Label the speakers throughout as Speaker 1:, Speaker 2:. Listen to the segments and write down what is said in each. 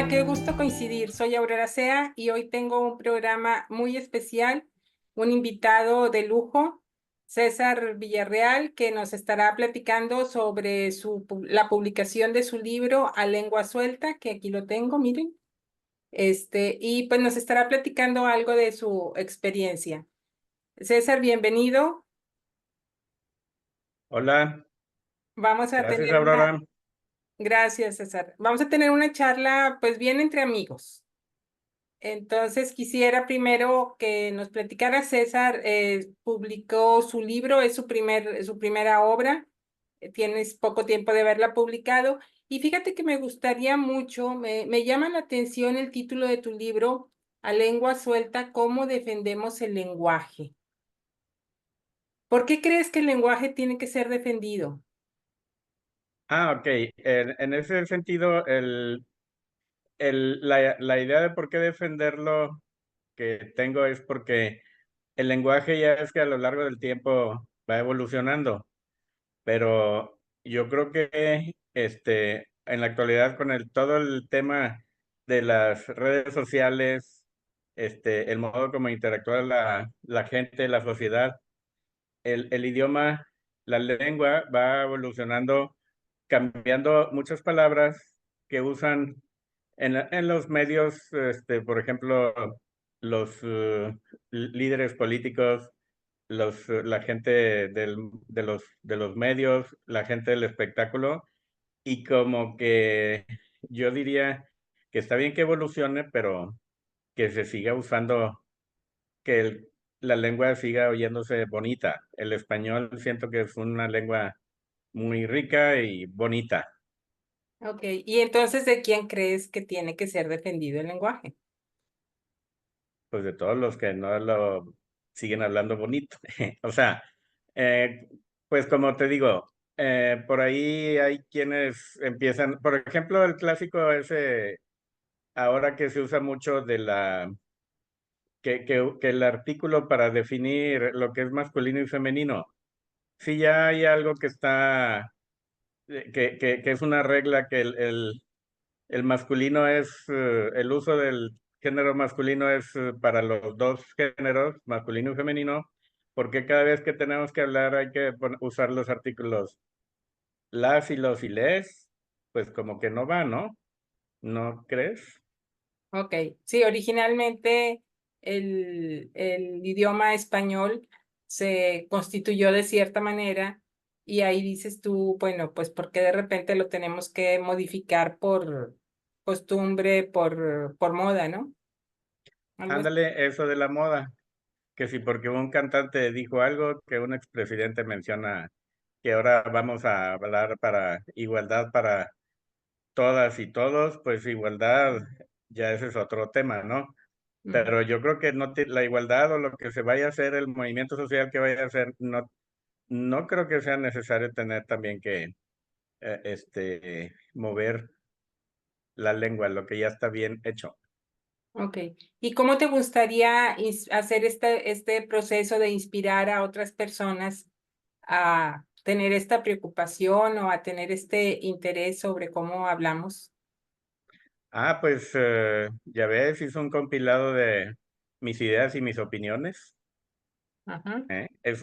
Speaker 1: Hola, qué gusto coincidir. Soy Aurora Sea y hoy tengo un programa muy especial, un invitado de lujo, César Villarreal, que nos estará platicando sobre la publicación de su libro A Lengua Suelta, que aquí lo tengo, miren. Y pues nos estará platicando algo de su experiencia. César, bienvenido.
Speaker 2: Hola,
Speaker 1: Vamos a
Speaker 2: gracias
Speaker 1: tener una,
Speaker 2: Aurora.
Speaker 1: gracias, César. Vamos a tener una charla, pues bien entre amigos. Entonces quisiera primero que nos platicara César, publicó su libro, es su primera obra, tienes poco tiempo de haberla publicado y fíjate que me gustaría mucho, me llama la atención el título de tu libro, A Lengua Suelta, ¿cómo defendemos el lenguaje? ¿Por qué crees que el lenguaje tiene que ser defendido?
Speaker 2: Ok. En ese sentido, la idea de por qué defenderlo que tengo es porque el lenguaje ya es que a lo largo del tiempo va evolucionando, pero yo creo que en la actualidad con todo el tema de las redes sociales, el modo como interactúa la gente, la sociedad, el idioma, la lengua va evolucionando, cambiando muchas palabras que usan en los medios, por ejemplo, los líderes políticos, la gente de los medios, la gente del espectáculo, y como que yo diría que está bien que evolucione, pero que se siga usando, que la lengua siga oyéndose bonita. El español siento que es una lengua muy rica y bonita,
Speaker 1: Ok, y entonces ¿de quién crees que tiene que ser defendido el lenguaje?
Speaker 2: pues de todos los que no lo siguen hablando bonito. O sea, eh, pues como te digo, por ahí hay quienes empiezan, por ejemplo, el clásico ese, ahora que se usa mucho que el artículo para definir lo que es masculino y femenino. Sí, ya hay algo que está, que es una regla que el masculino es, el uso del género masculino es para los dos géneros, masculino y femenino, porque cada vez que tenemos que hablar hay que usar los artículos las y los y les, pues como que no va, ¿no? ¿No crees?
Speaker 1: Ok, sí, originalmente el idioma español se constituyó de cierta manera y ahí dices tú, bueno, pues porque de repente lo tenemos que modificar por costumbre, por moda, ¿no? Algo así.
Speaker 2: Ándale, eso de la moda, que si porque un cantante dijo algo, que un expresidente menciona que ahora vamos a hablar para igualdad para todas y todos, pues igualdad, ya ese es otro tema, ¿no?
Speaker 1: Ujú.
Speaker 2: Pero yo creo que no la igualdad o lo que se vaya a hacer, el movimiento social que vaya a hacer, no creo que sea necesario tener también que mover la lengua, lo que ya está bien hecho.
Speaker 1: Ok, ¿y cómo te gustaría hacer este proceso de inspirar a otras personas a tener esta preocupación o a tener este interés sobre cómo hablamos?
Speaker 2: Pues ya ves, hice un compilado de mis ideas y mis opiniones.
Speaker 1: Ajá.
Speaker 2: Es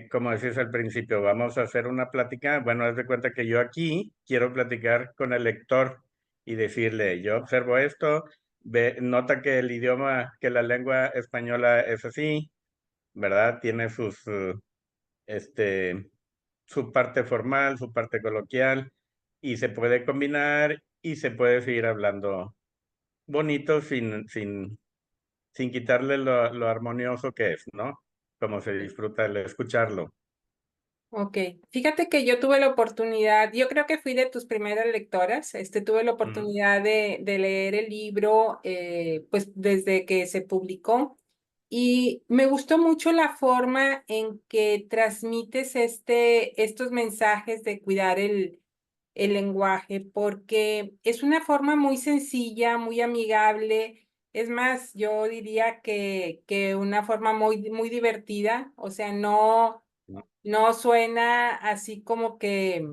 Speaker 2: como decías al principio, vamos a hacer una plática. Bueno, haz de cuenta que yo aquí quiero platicar con el lector y decirle, yo observo esto, nota que el idioma, que la lengua española es así, ¿verdad? Tiene este, su parte formal, su parte coloquial, y se puede combinar y se puede seguir hablando bonito sin quitarle lo armonioso que es, ¿no? Como se disfruta el escucharlo.
Speaker 1: Ok, fíjate que yo tuve la oportunidad, yo creo que fui de tus primeras lectoras, tuve la
Speaker 2: Ujú.
Speaker 1: oportunidad de leer el libro, pues desde que se publicó y me gustó mucho la forma en que transmites estos mensajes de cuidar el lenguaje, porque es una forma muy sencilla, muy amigable, es más, yo diría que una forma muy divertida, o sea, no
Speaker 2: ¿No?
Speaker 1: no suena así como que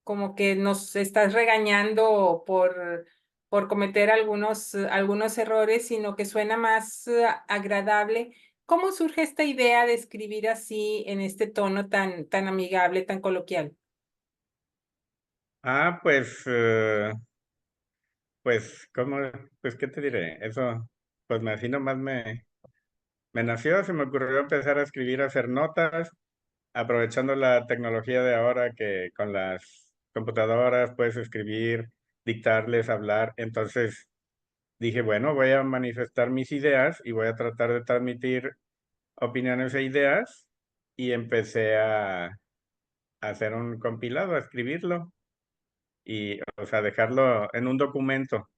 Speaker 1: como que nos estás regañando por cometer algunos errores, sino que suena más agradable. ¿Cómo surge esta idea de escribir así en este tono tan amigable, tan coloquial?
Speaker 2: Ah, pues, ¿cómo? Pues, ¿qué te diré? Eso, pues así nomás me nació, se me ocurrió empezar a escribir, a hacer notas, aprovechando la tecnología de ahora que con las computadoras puedes escribir, dictarles, hablar. Entonces dije, bueno, voy a manifestar mis ideas y voy a tratar de transmitir opiniones e ideas y empecé a hacer un compilado, a escribirlo y, o sea, dejarlo en un documento.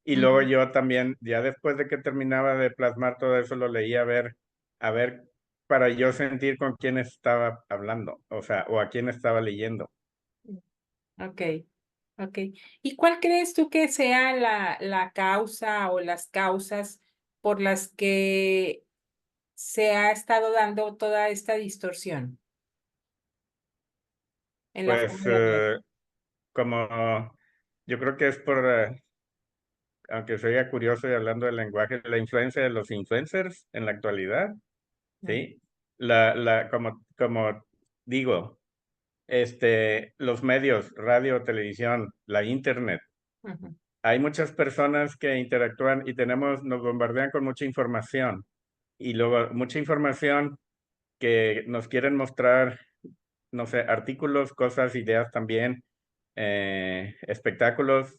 Speaker 2: Y luego
Speaker 1: Ujú.
Speaker 2: yo también, ya después de que terminaba de plasmar todo eso, lo leía a ver, para yo sentir con quién estaba hablando, o sea, o a quién estaba leyendo.
Speaker 1: Ok, ok. ¿Y cuál crees tú que sea la causa o las causas por las que se ha estado dando toda esta distorsión en la
Speaker 2: Pues
Speaker 1: forma de hablar?
Speaker 2: como yo creo que es aunque soy curioso y hablando del lenguaje, la influencia de los influencers en la actualidad,
Speaker 1: Mm,
Speaker 2: ¿sí? Como digo, los medios, radio, televisión, la internet.
Speaker 1: ujú,
Speaker 2: Hay muchas personas que interactúan y nos bombardean con mucha información. Y luego mucha información que nos quieren mostrar, no sé, artículos, cosas, ideas también, espectáculos.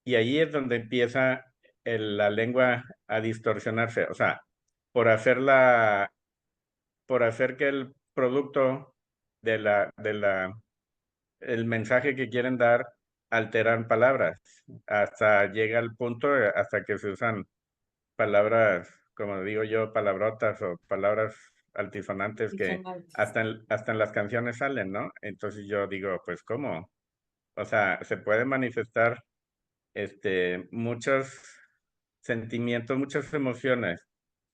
Speaker 2: Y ahí es donde empieza la lengua a distorsionarse. O sea, por hacerla, por hacer que el producto el mensaje que quieren dar alteran palabras. Hasta llega el punto, hasta que se usan palabras, como digo yo, palabrotas o palabras altisonantes que
Speaker 1: disonantes.
Speaker 2: hasta en las canciones salen, ¿no? Entonces yo digo, pues, ¿cómo? O sea, se pueden manifestar muchos sentimientos, muchas emociones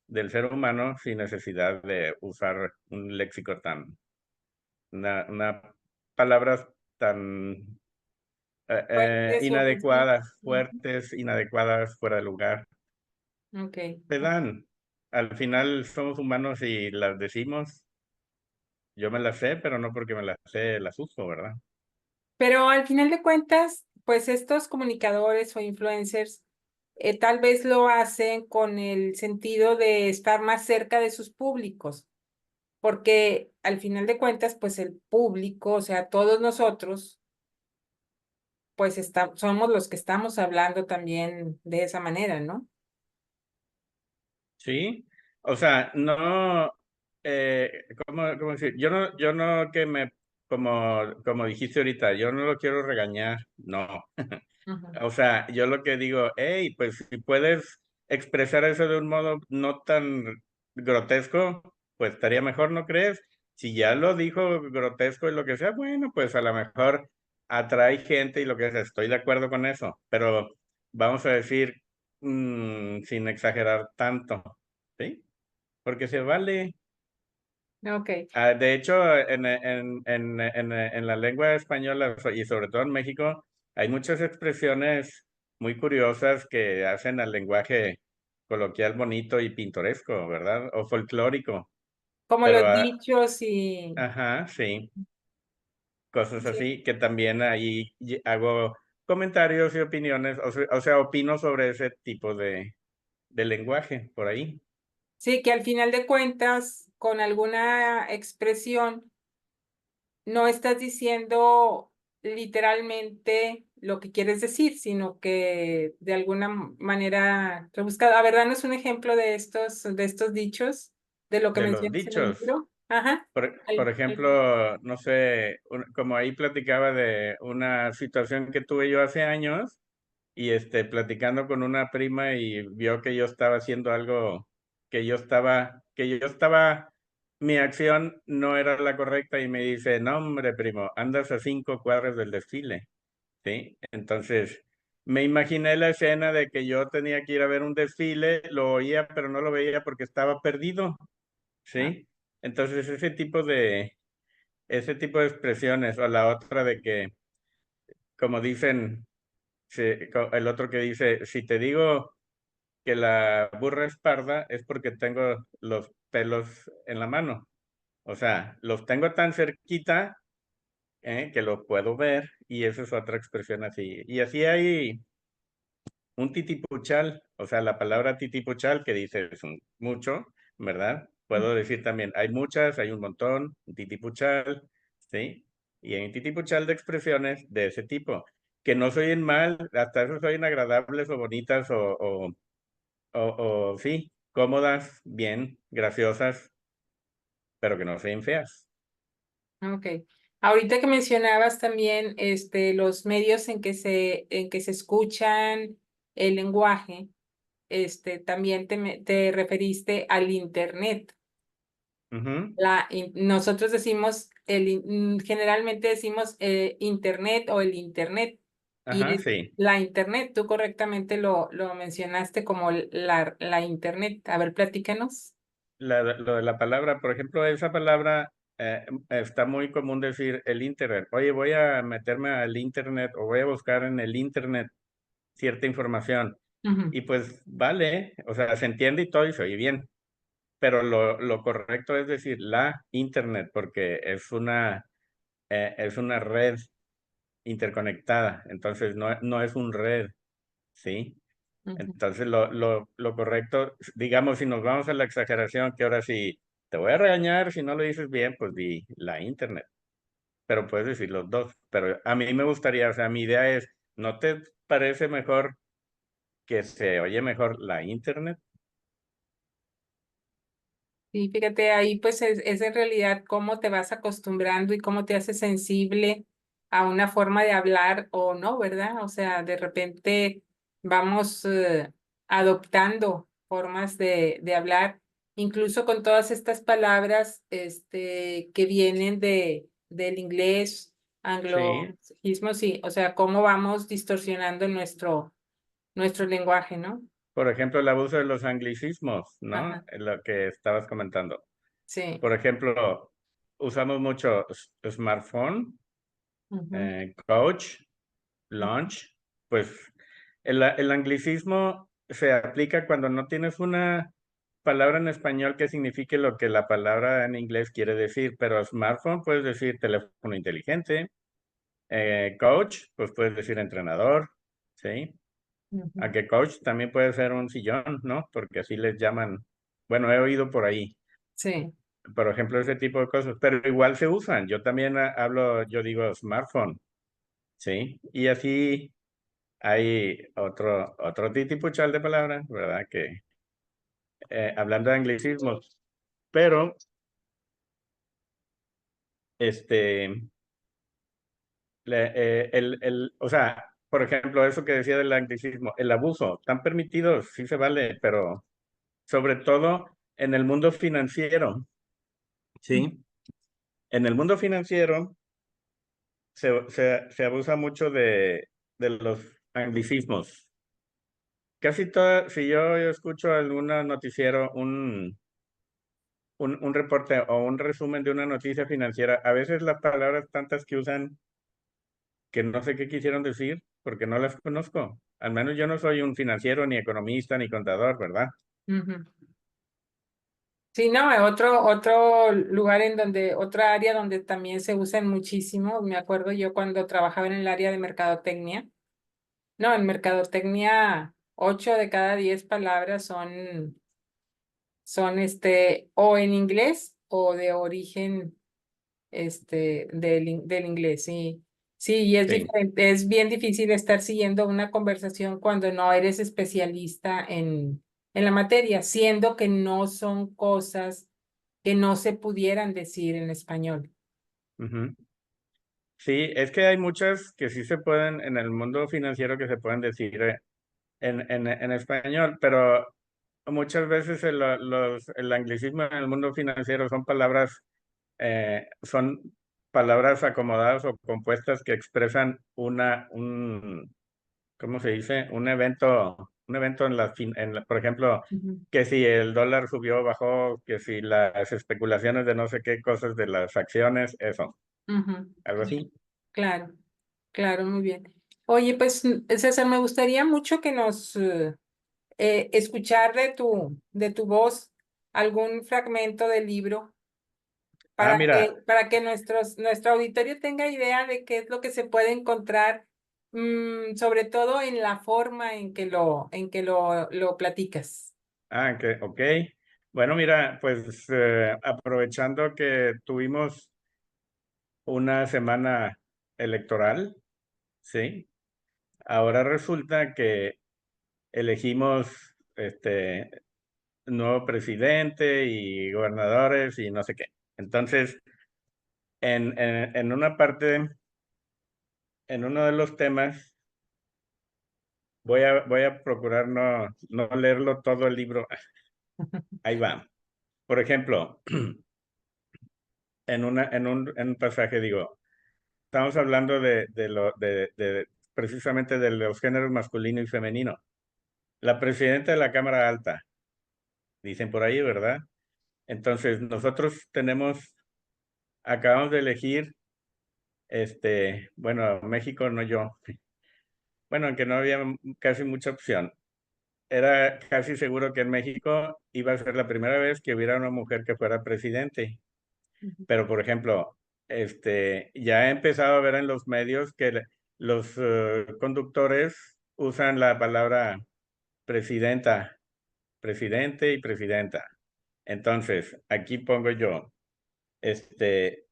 Speaker 2: del ser humano sin necesidad de usar un léxico una palabras tan
Speaker 1: Fuertes o ofensivas.
Speaker 2: inadecuadas,
Speaker 1: Ujú.
Speaker 2: fuertes, inadecuadas, fuera de lugar.
Speaker 1: Ok.
Speaker 2: Se dan. Al final somos humanos y las decimos. Yo me las sé, pero no porque me las sé, las uso, ¿verdad?
Speaker 1: Pero al final de cuentas, pues estos comunicadores o influencers tal vez lo hacen con el sentido de estar más cerca de sus públicos, porque al final de cuentas, pues el público, o sea, todos nosotros, pues somos los que estamos hablando también de esa manera, ¿no?
Speaker 2: Sí. O sea, no, cómo decir? Yo no como dijiste ahorita, yo no lo quiero regañar, no.
Speaker 1: Ujú.
Speaker 2: O sea, yo lo que digo, hey, pues si puedes expresar eso de un modo no tan grotesco, pues estaría mejor, ¿no crees? Si ya lo dijo grotesco y lo que sea, bueno, pues a lo mejor atrae gente y lo que sea, estoy de acuerdo con eso, pero vamos a decir, sin exagerar tanto, ¿sí? Porque se vale.
Speaker 1: Ok.
Speaker 2: De hecho, en la lengua española y sobre todo en México, hay muchas expresiones muy curiosas que hacen al lenguaje coloquial bonito y pintoresco, ¿verdad? O folclórico.
Speaker 1: Como
Speaker 2: Pero,
Speaker 1: los dichos y...
Speaker 2: ajá, sí, cosas
Speaker 1: Sí.
Speaker 2: así que también ahí hago comentarios y opiniones, o sea, opino sobre ese tipo de lenguaje por ahí.
Speaker 1: Sí, que al final de cuentas, con alguna expresión, no estás diciendo literalmente lo que quieres decir, sino que de alguna manera rebuscada. A ver, danos un ejemplo de estos dichos, de lo que
Speaker 2: De los
Speaker 1: mencionas en el
Speaker 2: dichos.
Speaker 1: libro. Ajá.
Speaker 2: Por
Speaker 1: Algún.
Speaker 2: ejemplo, no sé, como ahí platicaba de una situación que tuve yo hace años y platicando con una prima y vio que yo estaba haciendo algo que yo estaba, mi acción no era la correcta y me dice, no, hombre, primo, andas a 5 cuadras del desfile, ¿sí? Entonces, me imaginé la escena de que yo tenía que ir a ver un desfile, lo oía, pero no lo veía porque estaba perdido,
Speaker 1: Ah,
Speaker 2: ¿sí? Entonces, ese tipo de expresiones, o la otra de que como dicen, el otro que dice, si te digo que la burra es parda, es porque tengo los pelos en la mano. O sea, los tengo tan cerquita, que lo puedo ver, y esa es otra expresión así. Y así hay un titipuchal, o sea, la palabra titipuchal que dice es mucho, ¿verdad? Puedo decir también, hay muchas, hay un montón, un titipuchal, ¿sí? Y hay un titipuchal de expresiones de ese tipo, que no soy en mal, hasta eso soy agradables o bonitas o sí, cómodas, bien, graciosas, pero que no sean feas.
Speaker 1: Ok. Ahorita que mencionabas también los medios en que se escuchan el lenguaje, también te referiste al internet.
Speaker 2: Ujú.
Speaker 1: Nosotros decimos, generalmente decimos internet o el internet, y
Speaker 2: Ajá,
Speaker 1: es
Speaker 2: sí.
Speaker 1: la internet. Tú correctamente lo mencionaste como la internet. A ver, platícanos.
Speaker 2: Lo de la palabra, por ejemplo, esa palabra está muy común decir el internet. Oye, voy a meterme al internet o voy a buscar en el internet cierta información.
Speaker 1: Ujú,
Speaker 2: Y pues vale, o sea, se entiende y todo y se oye bien. Pero lo correcto es decir la internet porque es una red interconectada. Entonces no es un red, ¿sí?
Speaker 1: ujú.
Speaker 2: Entonces, lo correcto, digamos, si nos vamos a la exageración, que ahora sí te voy a regañar si no lo dices bien, pues di la internet, pero puedes decir los dos. Pero a mí me gustaría, o sea, mi idea es, ¿no te parece mejor que se oye mejor la internet?
Speaker 1: Sí, fíjate, ahí pues es en realidad cómo te vas acostumbrando y cómo te haces sensible a una forma de hablar o no, ¿verdad? O sea, de repente vamos adoptando formas de hablar, incluso con todas estas palabras que vienen del inglés,
Speaker 2: Sí,
Speaker 1: anglosajismo, sí, o sea, cómo vamos distorsionando nuestro lenguaje, ¿no?
Speaker 2: por ejemplo, el abuso de los anglicismos, ¿no?
Speaker 1: Ajá,
Speaker 2: Es lo que estabas comentando.
Speaker 1: sí.
Speaker 2: Por ejemplo, usamos mucho smartphone,
Speaker 1: Ujú,
Speaker 2: coach,
Speaker 1: ujú,
Speaker 2: lunch, pues el anglicismo se aplica cuando no tienes una palabra en español que signifique lo que la palabra en inglés quiere decir, pero smartphone puedes decir teléfono inteligente, coach, pues puedes decir entrenador, ¿sí?
Speaker 1: ujú.
Speaker 2: Aunque coach también puede ser un sillón, ¿no? Porque así les llaman, bueno, he oído por ahí,
Speaker 1: Sí.
Speaker 2: por ejemplo, ese tipo de cosas, pero igual se usan. Yo también hablo, yo digo smartphone, ¿sí? Y así hay otro titipuchal de palabras, ¿verdad? Que hablando de anglicismos, pero este, o sea, por ejemplo, eso que decía del anglicismo, el abuso, están permitidos, sí se vale, pero sobre todo en el mundo financiero, ¿sí? En el mundo financiero se abusa mucho de los anglicismos. Casi todo, si yo escucho algún noticiero, un reporte o un resumen de una noticia financiera, a veces las palabras tantas que usan que no sé qué quisieron decir porque no las conozco. Al menos yo no soy un financiero, ni economista, ni contador, ¿verdad?
Speaker 1: Ujú. Sí, no, otro lugar otra área donde también se usan muchísimo, me acuerdo yo cuando trabajaba en el área de mercadotecnia. No, en mercadotecnia, 8 de cada 10 palabras son o en inglés o de origen del inglés, sí. Sí, y es
Speaker 2: Sí.
Speaker 1: diferente, es bien difícil estar siguiendo una conversación cuando no eres especialista en la materia, siendo que no son cosas que no se pudieran decir en español.
Speaker 2: Ujú. Sí, es que hay muchas que sí se pueden, en el mundo financiero que se pueden decir en español, pero muchas veces el anglicismo en el mundo financiero son palabras acomodadas o compuestas que expresan ¿cómo se dice? Un evento por ejemplo,
Speaker 1: Ujú,
Speaker 2: que si el dólar subió o bajó, que si las especulaciones de no sé qué cosas de las acciones, eso,
Speaker 1: ujú,
Speaker 2: algo así.
Speaker 1: claro. claro, muy bien. Oye, pues César, me gustaría mucho que nos escuchar de tu voz algún fragmento del libro
Speaker 2: Ah, mira,
Speaker 1: para que nuestro auditorio tenga idea de qué es lo que se puede encontrar, sobre todo en la forma en que lo platicas.
Speaker 2: ok. Bueno, mira, pues aprovechando que tuvimos una semana electoral, ¿sí? Ahora resulta que elegimos nuevo presidente y gobernadores y no sé qué. Entonces, en una parte, en uno de los temas, voy a procurar no leerlo todo el libro. Ahí va. Por ejemplo, en un pasaje digo, estamos hablando de precisamente de los géneros masculino y femenino. La presidenta de la Cámara Alta, dicen por ahí, ¿verdad? Entonces, nosotros acabamos de elegir, bueno, México no yo, bueno, aunque no había casi mucha opción. Era casi seguro que en México iba a ser la primera vez que hubiera una mujer que fuera presidente.
Speaker 1: Ujú.
Speaker 2: Pero, por ejemplo, ya he empezado a ver en los medios que los conductores usan la palabra presidenta, presidente y presidenta. Entonces, aquí pongo yo,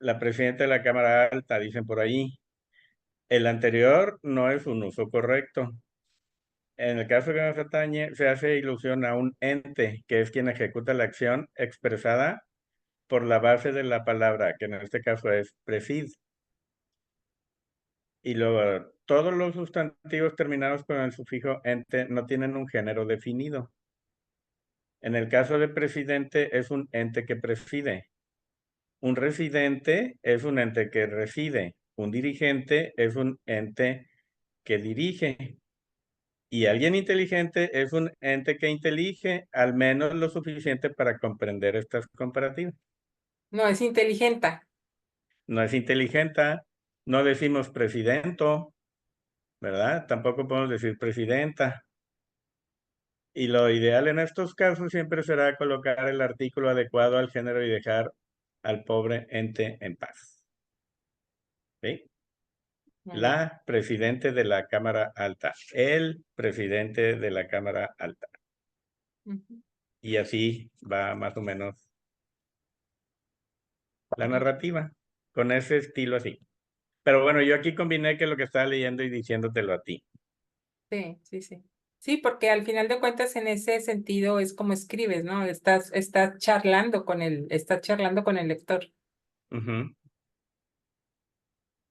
Speaker 2: la presidenta de la Cámara Alta, dicen por ahí, el anterior no es un uso correcto. En el caso que nos atañe, se hace ilusión a un ente, que es quien ejecuta la acción expresada por la base de la palabra, que en este caso es presid. Y luego, todos los sustantivos terminados con el sufijo ente no tienen un género definido. En el caso de presidente, es un ente que preside. Un residente es un ente que reside. Un dirigente es un ente que dirige. Y alguien inteligente es un ente que intelige al menos lo suficiente para comprender estas comparativas.
Speaker 1: No, es inteligente.
Speaker 2: No es inteligente, no decimos presidento, ¿verdad? Tampoco podemos decir presidenta. Y lo ideal en estos casos siempre será colocar el artículo adecuado al género y dejar al pobre ente en paz. ¿Sí?
Speaker 1: Muy bien.
Speaker 2: La presidente de la Cámara Alta, el presidente de la Cámara Alta.
Speaker 1: Ujú.
Speaker 2: Y así va más o menos la narrativa, con ese estilo así. Pero bueno, yo aquí combiné que lo que estaba leyendo y diciéndotelo a ti.
Speaker 1: Sí, sí, sí. Sí, porque al final de cuentas en ese sentido es como escribes, ¿no? Estás charlando con el lector.
Speaker 2: Ujú.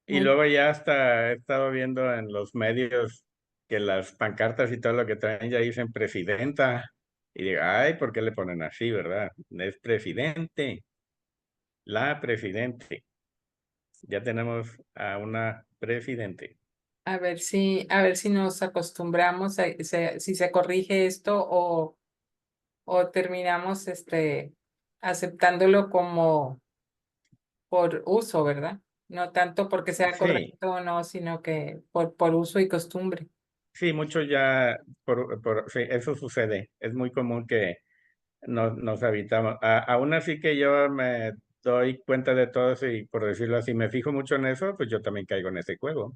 Speaker 2: Y
Speaker 1: Muy,
Speaker 2: luego ya hasta he estado viendo en los medios que las pancartas y todo lo que traen ya dicen presidenta. Y digo, ay, ¿por qué le ponen así, verdad? Es presidente, la presidente. Ya tenemos a una presidente.
Speaker 1: a ver si nos acostumbramos si se corrige esto o terminamos aceptándolo como por uso, ¿verdad? No tanto porque sea
Speaker 2: Sí,
Speaker 1: correcto o no, sino que por uso y costumbre.
Speaker 2: sí, mucho ya, sí, eso sucede. Es muy común que nos habitamos. Aún así que yo me doy cuenta de todo eso y por decirlo así, me fijo mucho en eso, pues yo también caigo en ese juego.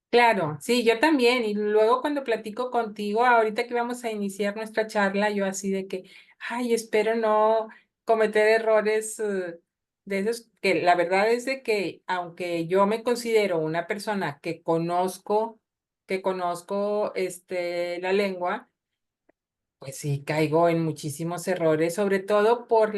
Speaker 1: Claro, sí, yo también. Y luego cuando platico contigo, ahorita que vamos a iniciar nuestra charla, yo así de que, ay, espero no cometer errores de esos, que la verdad es de que aunque yo me considero una persona que conozco la lengua, pues sí caigo en muchísimos errores, sobre todo por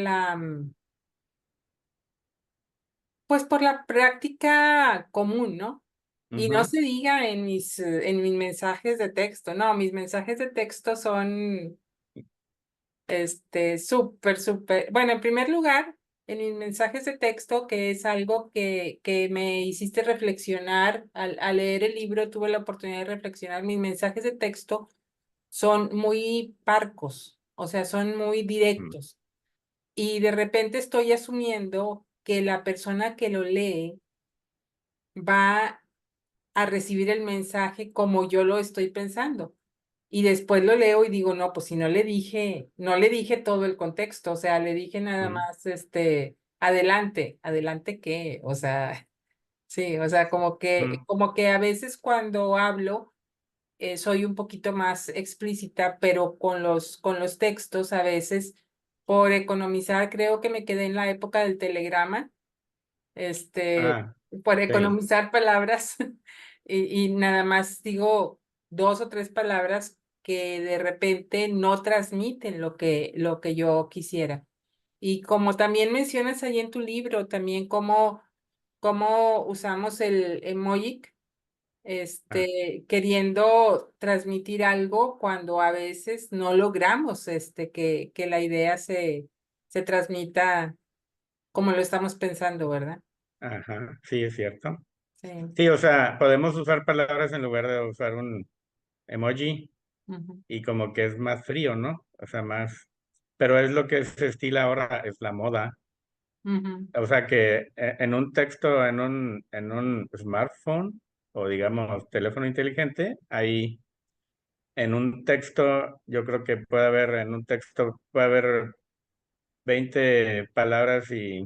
Speaker 1: pues por la práctica común, ¿no? Y no
Speaker 2: Ujú.
Speaker 1: se diga en mis mensajes de texto, no, mis mensajes de texto son, súper, bueno, en primer lugar, en mis mensajes de texto, que es algo que me hiciste reflexionar, al leer el libro tuve la oportunidad de reflexionar, mis mensajes de texto son muy parcos, o sea, son muy
Speaker 2: Mm.
Speaker 1: directos. Y de repente estoy asumiendo que la persona que lo lee va a recibir el mensaje como yo lo estoy pensando. Y después lo leo y digo, no, pues si no le dije todo el contexto, o sea, le dije nada
Speaker 2: Mm,
Speaker 1: más, adelante, adelante qué, o sea, sí, o sea,
Speaker 2: mm,
Speaker 1: como que a veces cuando hablo, soy un poquito más explícita, pero con los textos a veces, por economizar, creo que me quedé en la época del telegrama, este,
Speaker 2: ah,
Speaker 1: por
Speaker 2: sí,
Speaker 1: economizar palabras y nada más digo dos o tres palabras que de repente no transmiten lo que yo quisiera. Y como también mencionas ahí en tu libro, también cómo usamos el emoji,
Speaker 2: ah,
Speaker 1: queriendo transmitir algo cuando a veces no logramos, que la idea se transmita como lo estamos pensando, ¿verdad?
Speaker 2: ajá, sí, es cierto.
Speaker 1: Sí.
Speaker 2: Sí, o sea, podemos usar palabras en lugar de usar un emoji
Speaker 1: Ujú,
Speaker 2: y como que es más frío, ¿no? O sea, más, pero es lo que se estila ahora, es la moda.
Speaker 1: ujú,
Speaker 2: O sea que en un texto, en un smartphone o digamos teléfono inteligente, ahí en un texto, yo creo que puede haber, en un texto puede haber 20 palabras y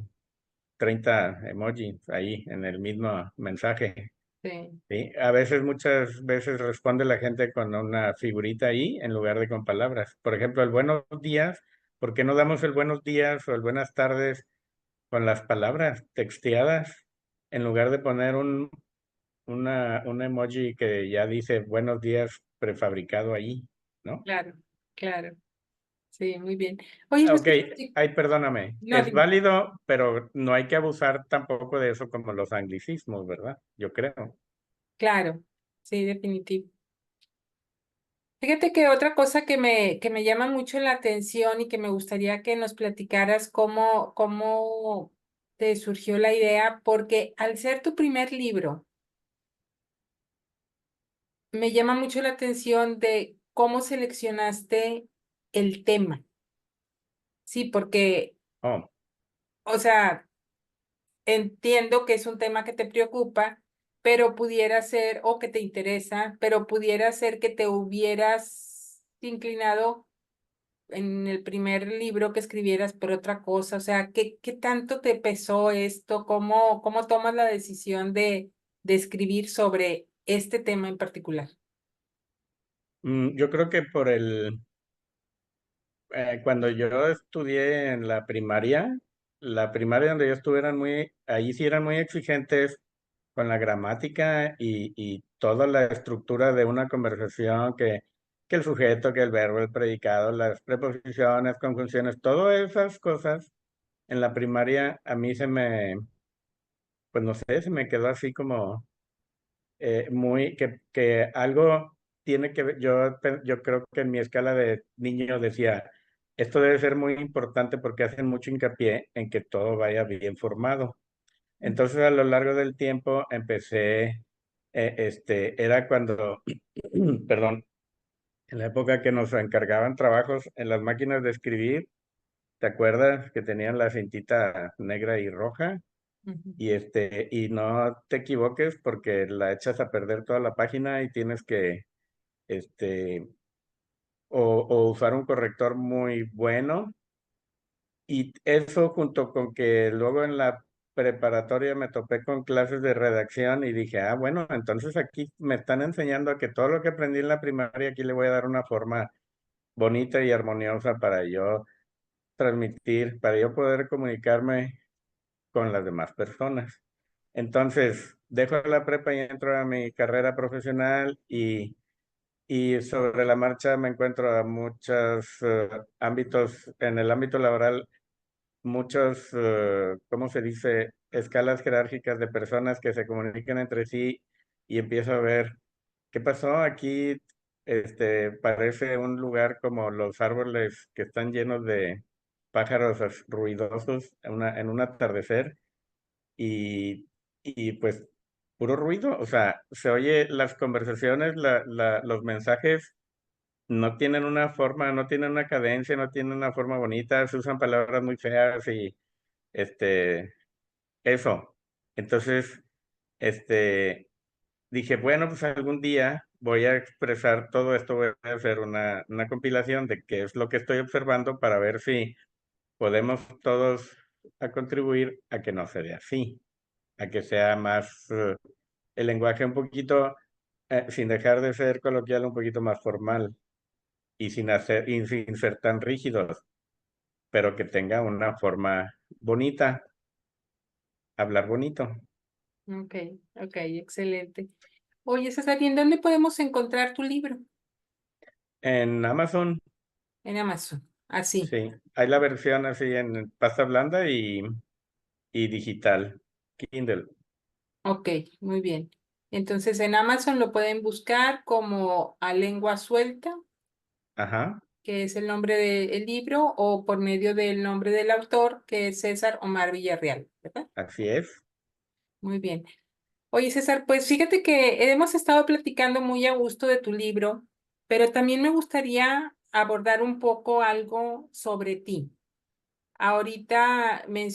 Speaker 2: 30 emojis ahí en el mismo mensaje.
Speaker 1: sí,
Speaker 2: ¿Sí? A veces, muchas veces responde la gente con una figurita ahí en lugar de con palabras. Por ejemplo, el buenos días, ¿por qué no damos el buenos días o el buenas tardes con las palabras texteadas en lugar de poner un emoji que ya dice buenos días prefabricado ahí, ¿no?
Speaker 1: claro, claro. Sí, muy bien. Oye,
Speaker 2: Ok,
Speaker 1: Luis, sí,
Speaker 2: ay, perdóname,
Speaker 1: no,
Speaker 2: es
Speaker 1: dime.
Speaker 2: válido, pero no hay que abusar tampoco de eso como los anglicismos, ¿verdad? Yo creo.
Speaker 1: Claro, sí, definitivo. Fíjate que otra cosa que me llama mucho la atención y que me gustaría que nos platicaras cómo te surgió la idea, porque al ser tu primer libro, me llama mucho la atención de cómo seleccionaste el tema. Sí, porque,
Speaker 2: Oh,
Speaker 1: o sea, entiendo que es un tema que te preocupa, pero pudiera ser, o que te interesa, pero pudiera ser que te hubieras inclinado en el primer libro que escribieras por otra cosa. O sea, qué tanto te pesó esto? Cómo tomas la decisión de escribir sobre este tema en particular?
Speaker 2: yo creo que cuando yo estudié en la primaria donde yo estuve ahí sí eran muy exigentes con la gramática y toda la estructura de una conversación, que el sujeto, que el verbo, el predicado, las preposiciones, conjunciones, todas esas cosas en la primaria a mí pues no sé, se me quedó así como que algo tiene que ver, yo creo que en mi escala de niño decía, esto debe ser muy importante porque hacen mucho hincapié en que todo vaya bien formado. Entonces, a lo largo del tiempo era cuando, perdón, en la época que nos encargaban trabajos en las máquinas de escribir, ¿te acuerdas que tenían la cintita negra y roja?
Speaker 1: Ujú,
Speaker 2: Y no te equivoques porque la echas a perder toda la página y tienes que, este, o usar un corrector muy bueno. Y eso junto con que luego en la preparatoria me topé con clases de redacción y dije, ah, bueno, entonces aquí me están enseñando a que todo lo que aprendí en la primaria aquí le voy a dar una forma bonita y armoniosa para yo transmitir, para yo poder comunicarme con las demás personas. Entonces, dejo la prepa y entro a mi carrera profesional y sobre la marcha me encuentro a muchos ámbitos, en el ámbito laboral, muchos, ¿cómo se dice? Escalas jerárquicas de personas que se comunican entre sí y empiezo a ver qué pasó aquí. Parece un lugar como los árboles que están llenos de pájaros ruidosos en un atardecer y, y pues puro ruido, o sea, se oye las conversaciones, los mensajes no tienen una forma, no tienen una cadencia, no tienen una forma bonita, se usan palabras muy feas y este, eso. Entonces, este, dije, bueno, pues algún día voy a expresar todo esto, voy a hacer una compilación de qué es lo que estoy observando para ver si podemos todos a contribuir a que no se dé así, a que sea más el lenguaje un poquito, sin dejar de ser coloquial, un poquito más formal y sin ser tan rígidos, pero que tenga una forma bonita, hablar bonito.
Speaker 1: Ok, ok, excelente. Oye, César, ¿y en dónde podemos encontrar tu libro?
Speaker 2: En Amazon,
Speaker 1: En Amazon. Así.
Speaker 2: sí, hay la versión así en pasta blanda y digital, Kindle.
Speaker 1: Ok, muy bien. Entonces en Amazon lo pueden buscar como A Lengua Suelta,
Speaker 2: Ajá,
Speaker 1: que es el nombre del libro, o por medio del nombre del autor, que es César Omar Villarreal, ¿verdad?
Speaker 2: así es.
Speaker 1: Muy bien. Oye, César, pues fíjate que hemos estado platicando muy a gusto de tu libro, pero también me gustaría abordar un poco algo sobre ti. Ahorita, me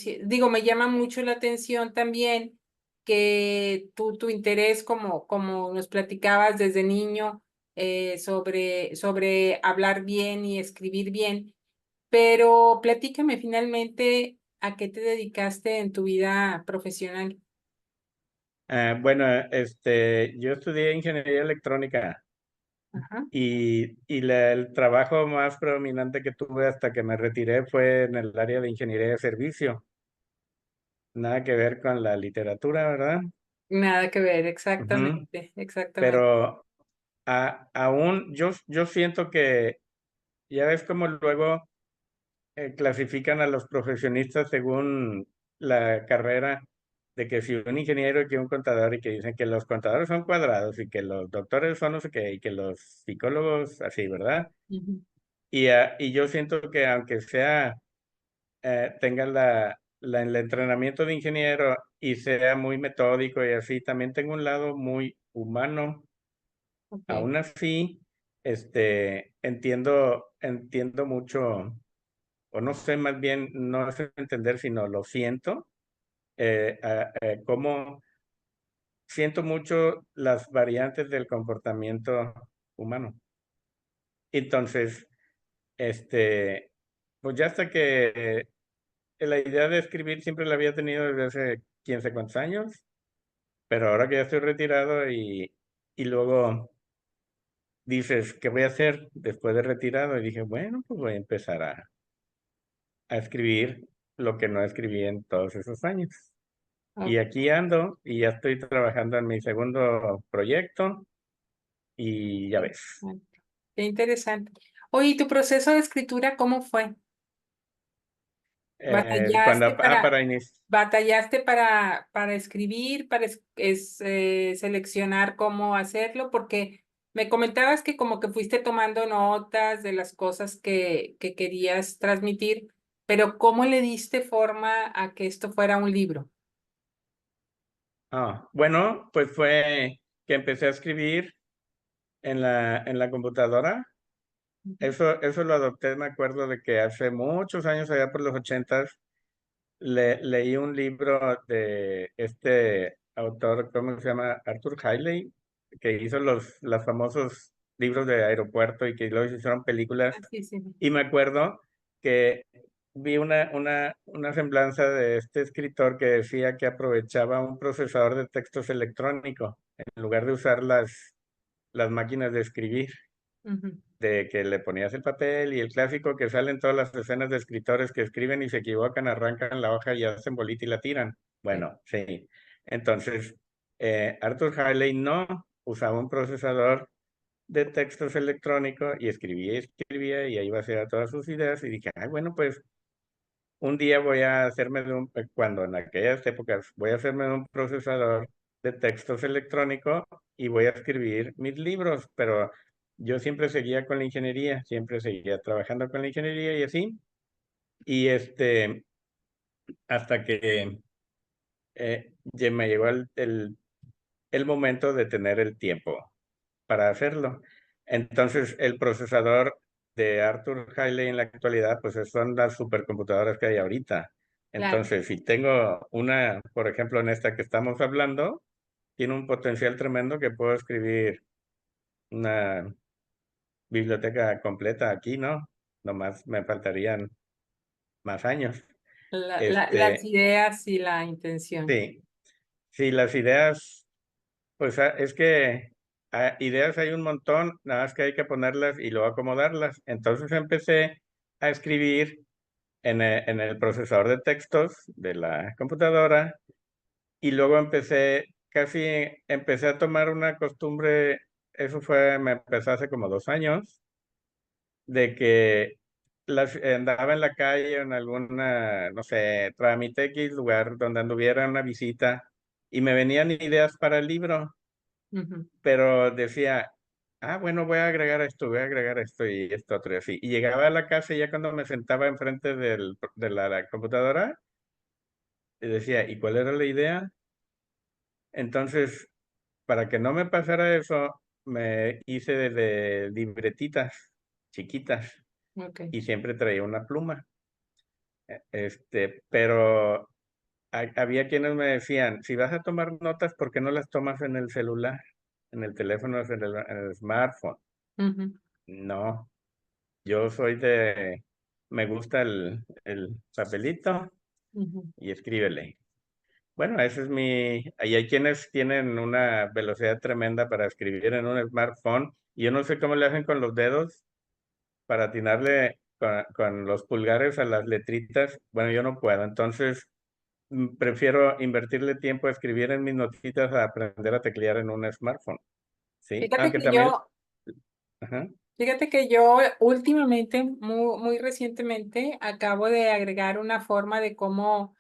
Speaker 1: llama mucho la atención también que tu interés, como nos platicabas desde niño, sobre hablar bien y escribir bien, pero platícame finalmente a qué te dedicaste en tu vida profesional.
Speaker 2: Bueno, yo estudié ingeniería electrónica
Speaker 1: Ajá.
Speaker 2: el trabajo más predominante que tuve hasta que me retiré fue en el área de ingeniería de servicio. Nada que ver con la literatura, ¿verdad?
Speaker 1: Nada que ver,
Speaker 2: Ujú.
Speaker 1: exactamente, exactamente.
Speaker 2: Pero aún yo siento que ya ves como luego clasifican a los profesionistas según la carrera, de que si un ingeniero y que un contador y que dicen que los contadores son cuadrados y que los doctores son no sé qué y que los psicólogos así, ¿verdad?
Speaker 1: Ujú.
Speaker 2: Y yo siento que aunque sea, tenga el entrenamiento de ingeniero y sea muy metódico y así, también tengo un lado muy humano.
Speaker 1: Ok,
Speaker 2: Aún así, entiendo mucho, o no sé, más bien, no es entender, sino lo siento, cómo siento mucho las variantes del comportamiento humano. Entonces, este, pues ya hasta que la idea de escribir siempre la había tenido desde hace quién sé cuántos años, pero ahora que ya estoy retirado y luego dices, ¿qué voy a hacer después de retirado? Y dije, bueno, pues voy a empezar a escribir lo que no escribí en todos esos años. Y
Speaker 1: ok.
Speaker 2: aquí ando y ya estoy trabajando en mi segundo proyecto y ya ves.
Speaker 1: Bueno, qué interesante. Oye, ¿y tu proceso de escritura cómo fue?
Speaker 2: Cuando,
Speaker 1: ¿Batallaste para,
Speaker 2: para iniciar.
Speaker 1: para escribir, para seleccionar cómo hacerlo? Porque me comentabas que como que fuiste tomando notas de las cosas que querías transmitir, pero ¿cómo le diste forma a que esto fuera un libro?
Speaker 2: Bueno, pues fue que empecé a escribir en la computadora.
Speaker 1: Ujú.
Speaker 2: Eso lo adopté, me acuerdo de que hace muchos años, allá por los ochentas, leí un libro de este autor, ¿cómo se llama? Arthur Hailey, que hizo los famosos libros de aeropuerto y que luego se hicieron películas.
Speaker 1: Ah, sí, sí.
Speaker 2: Y me acuerdo que vi una semblanza de este escritor que decía que aprovechaba un procesador de textos electrónico en lugar de usar las máquinas de escribir,
Speaker 1: Ujú.
Speaker 2: de que le ponías el papel y el clásico que salen todas las escenas de escritores que escriben y se equivocan, arrancan la hoja y hacen bolita y la tiran.
Speaker 1: Sí.
Speaker 2: Bueno, sí. Entonces, Arthur Harley no usaba un procesador de textos electrónicos y escribía y ahí va a ser todas sus ideas y dije, ay, bueno, pues un día voy a hacerme cuando en aquellas épocas voy a hacerme de un procesador de textos electrónico y voy a escribir mis libros, pero yo siempre seguía con la ingeniería, siempre seguía trabajando con la ingeniería y así, y hasta que ya me llegó el momento de tener el tiempo para hacerlo. Entonces, el procesador de Arthur Hailey en la actualidad, pues son las supercomputadoras que hay ahorita.
Speaker 1: Claro.
Speaker 2: Entonces, si tengo una, por ejemplo, en esta que estamos hablando, tiene un potencial tremendo que puedo escribir una biblioteca completa aquí, ¿no? Nomás me faltarían más años.
Speaker 1: Las
Speaker 2: Este,
Speaker 1: ideas y la intención.
Speaker 2: sí, sí, las ideas, pues es que ideas hay un montón, nada más que hay que ponerlas y luego acomodarlas. Entonces empecé a escribir en el procesador de textos de la computadora y luego empecé a tomar una costumbre, me empezó hace como 2 años, de que andaba en la calle o en alguna, no sé, trámite X lugar donde anduviera una visita y me venían ideas para el libro,
Speaker 1: Ujú.
Speaker 2: pero decía, bueno, voy a agregar esto y esto otro y así. Y llegaba a la casa y ya cuando me sentaba enfrente de la computadora, y decía, ¿y cuál era la idea? Entonces, para que no me pasara eso, me hice de libretitas chiquitas
Speaker 1: Ok.
Speaker 2: y siempre traía una pluma. Pero había quienes me decían, si vas a tomar notas, ¿por qué no las tomas en el celular, en el teléfono, en el smartphone?
Speaker 1: Ujú,
Speaker 2: No, yo me gusta el papelito
Speaker 1: ujú.
Speaker 2: y escríbele. Bueno, ahí hay quienes tienen una velocidad tremenda para escribir en un smartphone y yo no sé cómo le hacen con los dedos para atinarle con los pulgares a las letritas. Bueno, yo no puedo, entonces prefiero invertirle tiempo a escribir en mis notitas a aprender a teclear en un smartphone, ¿sí?
Speaker 1: Fíjate
Speaker 2: Aunque
Speaker 1: que
Speaker 2: también,
Speaker 1: yo,
Speaker 2: ajá,
Speaker 1: fíjate que yo últimamente, muy recientemente, acabo de agregar una forma de cómo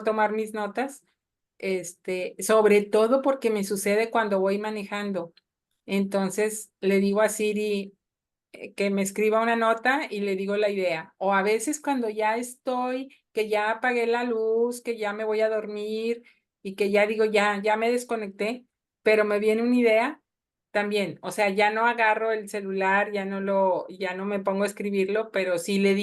Speaker 1: tomar mis notas, sobre todo porque me sucede cuando voy manejando. Entonces le digo a Siri que me escriba una nota y le digo la idea. O a veces cuando ya estoy, que ya apagué la luz, que ya me voy a dormir y que ya digo, ya me desconecté, pero me viene una idea también. O sea, ya no agarro el celular, ya no me pongo a escribirlo, pero sí le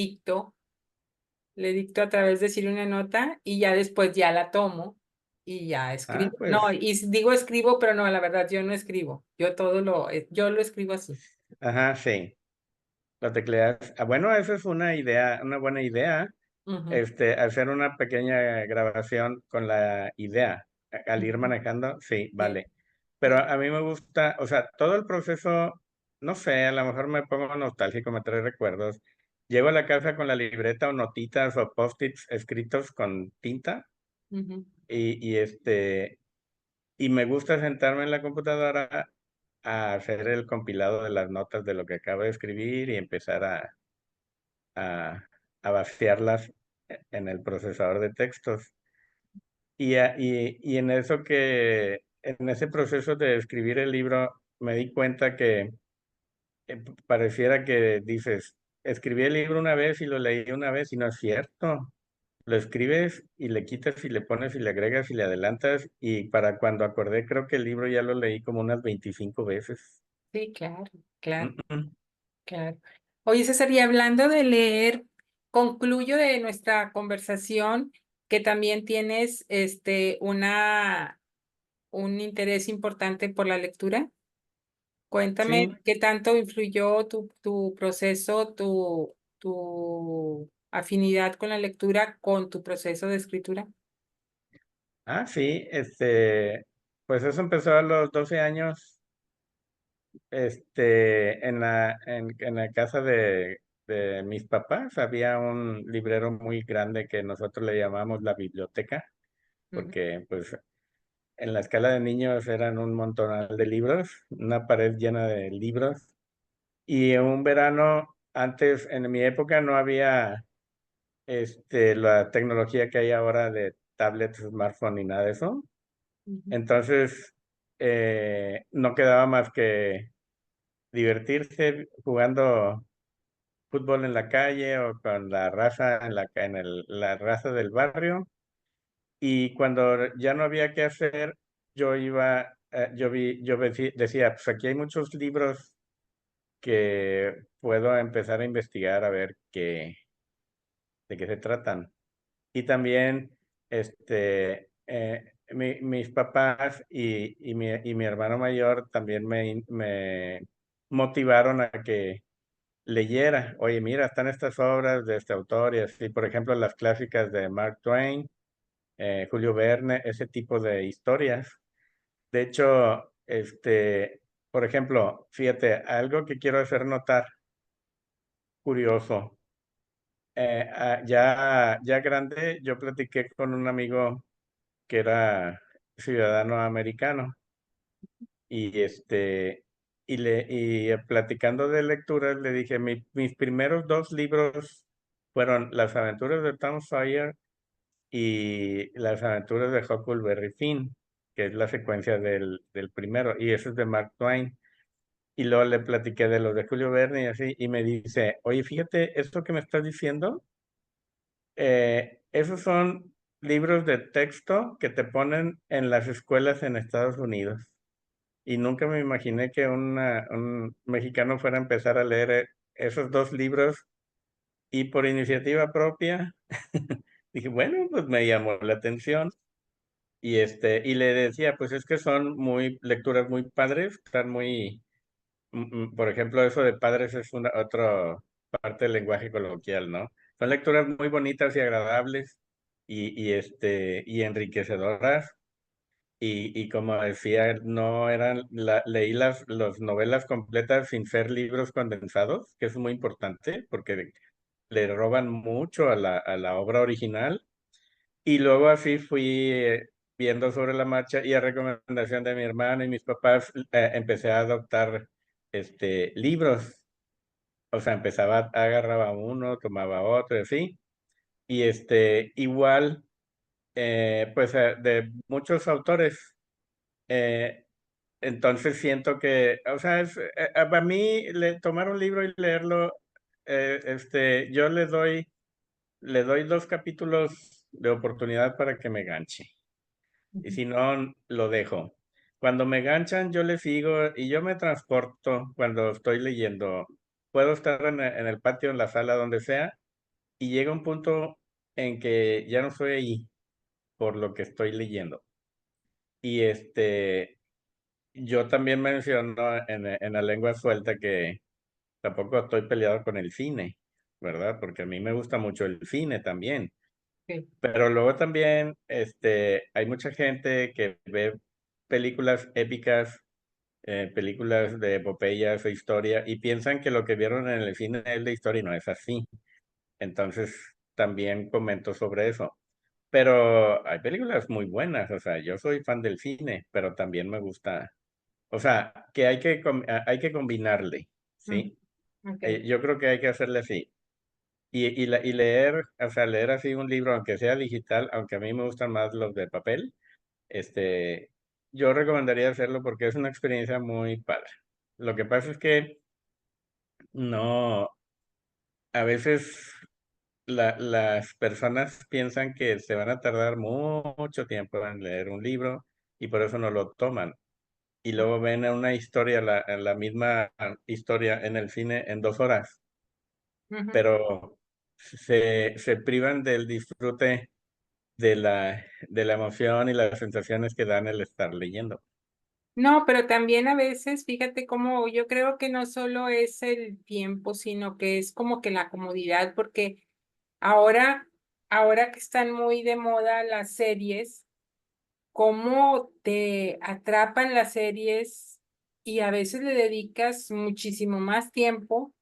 Speaker 1: dicto a través de Siri una nota y ya después ya la tomo y ya escribo. No,
Speaker 2: pues,
Speaker 1: digo escribo, pero no, la verdad, yo no escribo. Yo lo escribo así.
Speaker 2: ajá, sí, lo tecleas. Bueno, esa es una idea, una buena idea,
Speaker 1: Ujú,
Speaker 2: hacer una pequeña grabación con la idea al ir
Speaker 1: ujú.
Speaker 2: manejando, sí,
Speaker 1: Sí,
Speaker 2: vale. Pero a mí me gusta, o sea, todo el proceso, no sé, a lo mejor me pongo nostálgico, me trae recuerdos. Llego a la casa con la libreta o notitas o post-its escritos con tinta
Speaker 1: ujú.
Speaker 2: y me gusta sentarme en la computadora a hacer el compilado de las notas de lo que acabo de escribir y empezar a, a vaciarlas en el procesador de textos. Y en ese proceso de escribir el libro, me di cuenta que pareciera que dices, escribí el libro una vez y lo leí una vez y no es cierto. Lo escribes y le quitas y le pones y le agregas y le adelantas y para cuando acordé creo que el libro ya lo leí como unas 25 veces.
Speaker 1: Sí, claro, claro,
Speaker 2: Mm.
Speaker 1: claro. Oye, César, y hablando de leer, concluyo de nuestra conversación que también tienes un interés importante por la lectura. Cuéntame
Speaker 2: Sí,
Speaker 1: qué tanto influyó tu proceso, tu afinidad con la lectura con tu proceso de escritura.
Speaker 2: sí, pues eso empezó a los 12 años, en la casa de mis papás había un librero muy grande que nosotros le llamamos la biblioteca,
Speaker 1: Ujú,
Speaker 2: porque pues en la escala de niños eran un montonal de libros, una pared llena de libros. Y un verano, antes, en mi época, no había la tecnología que hay ahora de tablets, smartphone ni nada de eso.
Speaker 1: ujú,
Speaker 2: Entonces, no quedaba más que divertirse jugando fútbol en la calle o con la raza la raza del barrio. Y cuando ya no había qué hacer, decía, pues aquí hay muchos libros que puedo empezar a investigar a ver de qué se tratan. Y también mis papás y mi hermano mayor también me motivaron a que leyera. Oye, mira, están estas obras de este autor y así, por ejemplo, las clásicas de Mark Twain, Julio Verne, ese tipo de historias. De hecho, por ejemplo, fíjate, algo que quiero hacer notar, curioso. Ya grande, yo platiqué con un amigo que era ciudadano americano y platicando de lecturas le dije, mis primeros dos libros fueron Las aventuras de Tom Sawyer y Las aventuras de Huckleberry Finn, que es la secuencia del primero, y eso es de Mark Twain. Y luego le platiqué de los de Julio Verne y así, y me dice, oye, fíjate, esto que me estás diciendo, esos son libros de texto que te ponen en las escuelas en Estados Unidos. Y nunca me imaginé que un mexicano fuera a empezar a leer esos dos libros y por iniciativa propia. Dije, bueno, pues me llamó la atención. Y le decía, pues es que son lecturas muy padres, están muy, por ejemplo, eso de padres es una otra parte del lenguaje coloquial, ¿no? Son lecturas muy bonitas y agradables y enriquecedoras. Y como decía, no eran, leí las novelas completas sin ser libros condensados, que es muy importante porque le roban mucho a la obra original. Y luego así fui viendo sobre la marcha y a recomendación de mi hermano y mis papás empecé a adoptar libros. O sea, agarraba uno, tomaba otro y así. Y igual, pues de muchos autores. eh, entonces siento que, o sea, para mí tomar un libro y leerlo, yo le doy dos capítulos de oportunidad para que me ganche. Y
Speaker 1: Ujú.
Speaker 2: si no, lo dejo. Cuando me ganchan, yo le sigo y yo me transporto cuando estoy leyendo. Puedo estar en el patio, en la sala, donde sea, y llega un punto en que ya no estoy ahí por lo que estoy leyendo. Y yo también menciono en la lengua suelta que tampoco estoy peleado con el cine, ¿verdad? Porque a mí me gusta mucho el cine también.
Speaker 1: Ok.
Speaker 2: Pero luego también, hay mucha gente que ve películas épicas, películas de epopeyas o historia, y piensan que lo que vieron en el cine es la historia y no es así. Entonces, también comento sobre eso. Pero hay películas muy buenas, o sea, yo soy fan del cine, pero también me gusta, o sea, que hay que combinarle,
Speaker 1: Ujú.
Speaker 2: ¿sí?
Speaker 1: Ok.
Speaker 2: Yo creo que hay que hacerle así. Y leer, o sea, leer así un libro, aunque sea digital, aunque a mí me gustan más los de papel, este, yo recomendaría hacerlo porque es una experiencia muy padre. Lo que pasa es que no, a veces las personas piensan que se van a tardar mucho tiempo en leer un libro y por eso no lo toman. Y luego ven una historia, la misma historia en el cine en 2 horas,
Speaker 1: Ujú.
Speaker 2: pero se privan del disfrute de la emoción y las sensaciones que dan el estar leyendo.
Speaker 1: No, pero también a veces, fíjate cómo yo creo que no solo es el tiempo, sino que es como que la comodidad, porque ahora, ahora que están muy de moda las series, cómo te atrapan las series y a veces le dedicas muchísimo más tiempo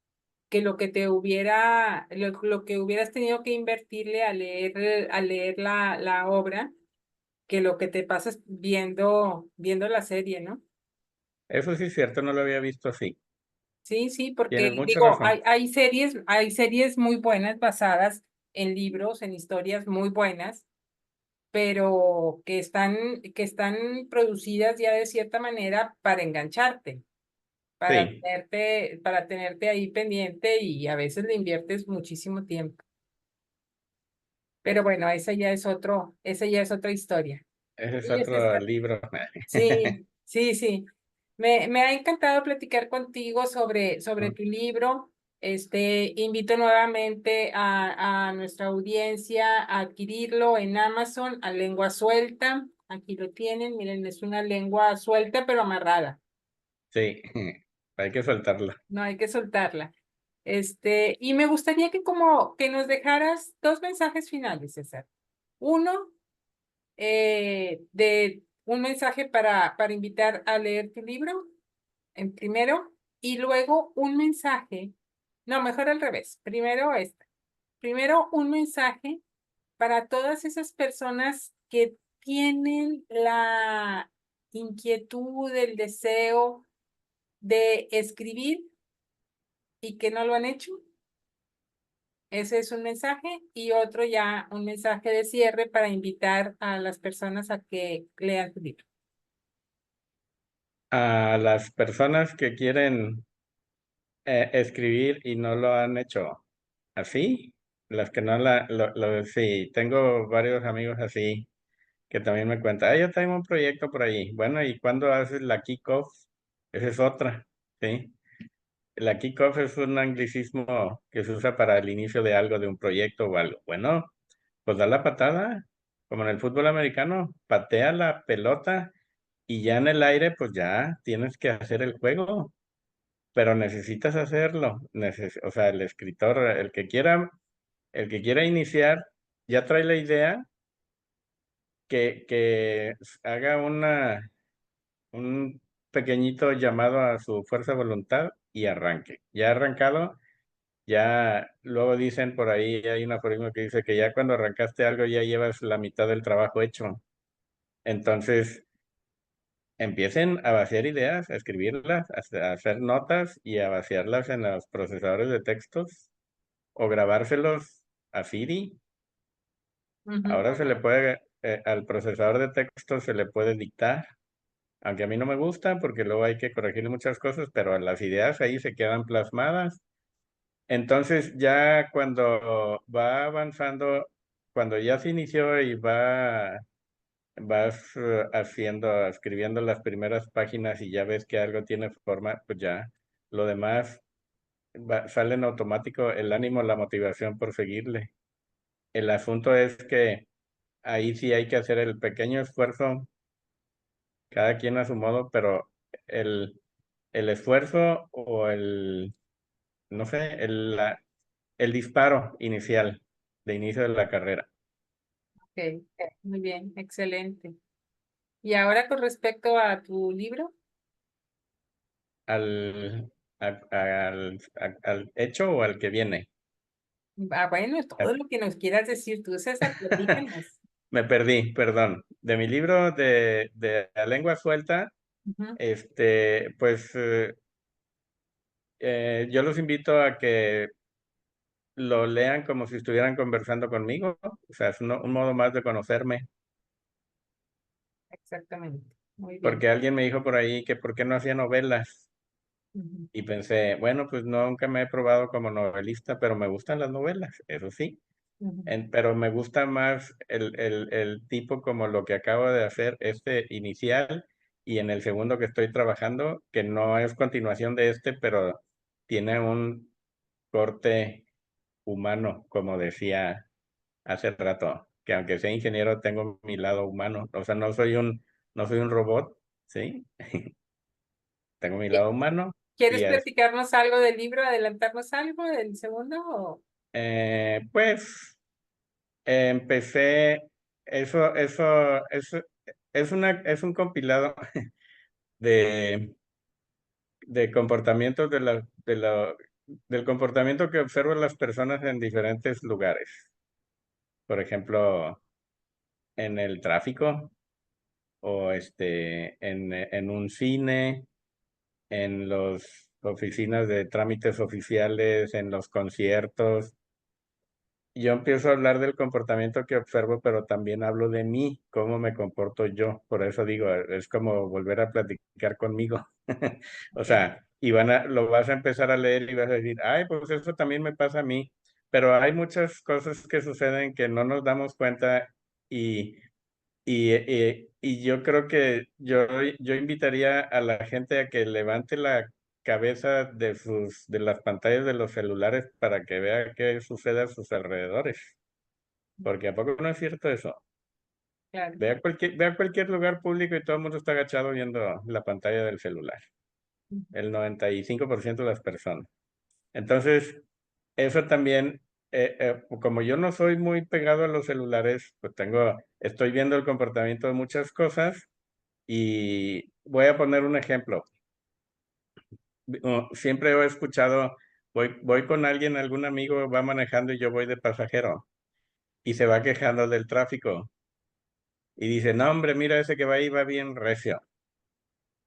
Speaker 1: que lo que lo que hubieras tenido que invertirle a leer la obra, que lo que te pasas viendo la serie, ¿no?
Speaker 2: Eso sí es cierto, no lo había visto así.
Speaker 1: Sí, sí, porque
Speaker 2: Tienes mucha
Speaker 1: digo,
Speaker 2: razón.
Speaker 1: hay series muy buenas basadas en libros, en historias muy buenas, pero que están producidas ya de cierta manera para engancharte,
Speaker 2: Sí,
Speaker 1: para tenerte ahí pendiente y a veces le inviertes muchísimo tiempo. Pero bueno, esa ya es otra historia.
Speaker 2: ese es
Speaker 1: Oye,
Speaker 2: otro
Speaker 1: César,
Speaker 2: libro.
Speaker 1: sí, sí, sí. Me ha encantado platicar contigo sobre tu libro. Invito nuevamente a nuestra audiencia a adquirirlo en Amazon a lengua suelta. Aquí lo tienen, miren, es una lengua suelta pero amarrada.
Speaker 2: Sí, hay que soltarla.
Speaker 1: No hay que soltarla. Y me gustaría que como que nos dejaras dos mensajes finales, César. Uno, de un mensaje para invitar a leer tu libro, en primero, y luego un mensaje, no, mejor al revés. Primero esta. Primero un mensaje para todas esas personas que tienen la inquietud, el deseo de escribir y que no lo han hecho. Ese es un mensaje y otro ya un mensaje de cierre para invitar a las personas a que lean tu libro.
Speaker 2: A las personas que quieren escribir y no lo han hecho así, las que no sí, tengo varios amigos así que también me cuentan, yo tengo un proyecto por ahí. Bueno, ¿y cuándo haces la kickoff? Esa es otra, ¿sí? La kickoff es un anglicismo que se usa para el inicio de algo, de un proyecto o algo. Bueno, pues da la patada, como en el fútbol americano, patea la pelota y ya en el aire, pues ya tienes que hacer el juego, pero necesitas hacerlo. O sea, el escritor, el que quiera iniciar, ya trae la idea que haga un pequeñito llamado a su fuerza de voluntad y arranque. Ya arrancado, ya luego dicen por ahí, hay un aforismo que dice que ya cuando arrancaste algo ya llevas la mitad del trabajo hecho. Entonces, empiecen a vaciar ideas, a escribirlas, a hacer notas y a vaciarlas en los procesadores de textos o grabárselos a Siri.
Speaker 1: Ujú.
Speaker 2: Ahora al procesador de textos se le puede dictar, aunque a mí no me gusta porque luego hay que corregir muchas cosas, pero las ideas ahí se quedan plasmadas. Entonces ya cuando va avanzando, cuando ya se inició y vas escribiendo las primeras páginas y ya ves que algo tiene forma, pues ya lo demás sale en automático el ánimo, la motivación por seguirle. El asunto es que ahí sí hay que hacer el pequeño esfuerzo, cada quien a su modo, pero el, el esfuerzo o no sé, el disparo inicial, de inicio de la carrera.
Speaker 1: Ok, muy bien, excelente. Y ahora con respecto a tu libro,
Speaker 2: Al, al hecho o al que viene.
Speaker 1: bueno, todo lo que nos quieras decir tú, César, platícanos.
Speaker 2: Me perdí, perdón. De mi libro de La lengua suelta,
Speaker 1: Ujú.
Speaker 2: pues yo los invito a que lo lean como si estuvieran conversando conmigo. O sea, es un modo más de conocerme.
Speaker 1: Exactamente, muy bien.
Speaker 2: Porque alguien me dijo por ahí que por qué no hacía novelas.
Speaker 1: Ujú,
Speaker 2: Y pensé, bueno, pues nunca me he probado como novelista, pero me gustan las novelas, eso sí.
Speaker 1: ujú.
Speaker 2: Pero me gusta más el tipo como lo que acabo de hacer, este inicial, y en el segundo que estoy trabajando, que no es continuación de este, pero tiene un corte humano, como decía hace rato, que aunque sea ingeniero, tengo mi lado humano. O sea, no soy un robot, ¿sí? Tengo mi
Speaker 1: ¿Qui-
Speaker 2: lado humano
Speaker 1: ¿Quieres
Speaker 2: y
Speaker 1: platicarnos algo del libro, adelantarnos algo del segundo?
Speaker 2: pues empecé, eso es un compilado de, de comportamientos del comportamiento que observan las personas en diferentes lugares. Por ejemplo, en el tráfico o en un cine, en las oficinas de trámites oficiales, en los conciertos. Yo empiezo a hablar del comportamiento que observo, pero también hablo de mí, cómo me comporto yo. Por eso digo, es como volver a platicar conmigo. O
Speaker 1: Ok.
Speaker 2: sea, lo vas a empezar a leer y vas a decir, ay, pues eso también me pasa a mí. Pero hay muchas cosas que suceden que no nos damos cuenta y, y yo creo que yo invitaría a la gente a que levante la cabeza de las pantallas de los celulares para que vea qué sucede a sus alrededores. Porque ¿a poco no es cierto eso?
Speaker 1: claro.
Speaker 2: Ve a cualquier lugar público y todo el mundo está agachado viendo la pantalla del celular. El 95% de las personas. Entonces, eso también, como yo no soy muy pegado a los celulares, pues estoy viendo el comportamiento de muchas cosas y voy a poner un ejemplo. Siempre he escuchado, voy con alguien, algún amigo va manejando y yo voy de pasajero y se va quejando del tráfico y dice, no, hombre, mira ese que va ahí, va bien recio,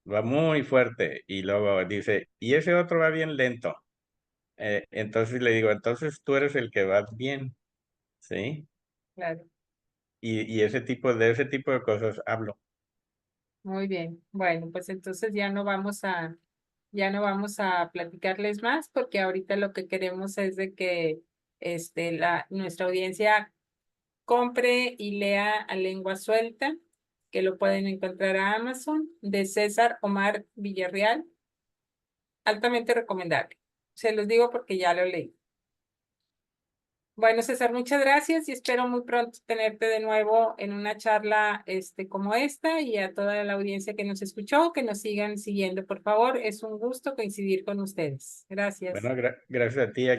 Speaker 2: va muy fuerte. Y luego dice, y ese otro va bien lento. Entonces le digo, entonces tú eres el que va bien, ¿sí?
Speaker 1: Claro.
Speaker 2: Y de ese tipo de cosas hablo.
Speaker 1: Muy bien. Bueno, pues entonces ya no vamos a platicarles más porque ahorita lo que queremos es de que nuestra audiencia compre y lea a lengua suelta, que lo pueden encontrar a Amazon, de César Omar Villarreal, altamente recomendable. Se los digo porque ya lo leí. Bueno, César, muchas gracias y espero muy pronto tenerte de nuevo en una charla como esta y a toda la audiencia que nos escuchó, que nos sigan siguiendo, por favor. Es un gusto coincidir con ustedes. Gracias.
Speaker 2: Bueno, gracias a ti.